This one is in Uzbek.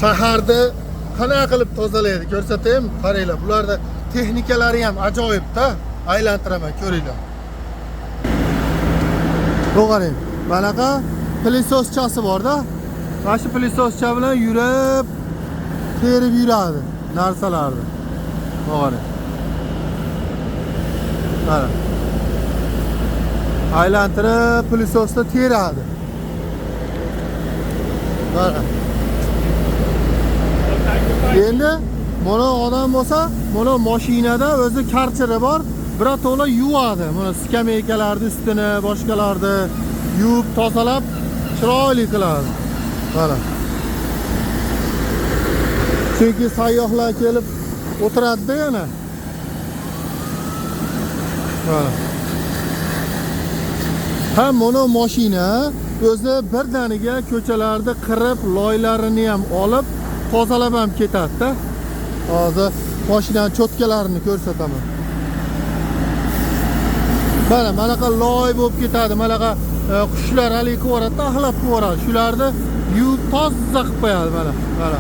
shaharda qanaqa qilib tozalaydi ko'rsataymi? Qaranglar, bularda texnikalari ham ajoyib-da. Aylantiraman, ko'ringlar. Bu qarang, bunaqa pilisoschasi bor-da. Mana shu pilososcha bilan yurib, terib yuradi narsalarni. Bu qarang. Mana. Aylantirib pilososda teradi. Mana. Endi mana odam bo'lsa, mana mashinada o'zi karchiri bor, birato'la yuvadi. Mana skameykalarning ustini, boshqalarni yuvib, tozalab, chiroyli qiladi. Mana. Chunki sayyohlar kelib o'tiradi-da yana. Mana. Ham mana mashina o'zi birdaniga ko'chalarda qirib, loylarini ham olib, tozalab ham ketadi-da. Hozir mashinaning cho'tkalarini ko'rsataman. Mana bunaqa loy bo'lib ketadi, bunaqa qushlar hali ko'radi, taxlab ko'radi. Shularni yuvib toza qilib qo'yadi mana. Mana.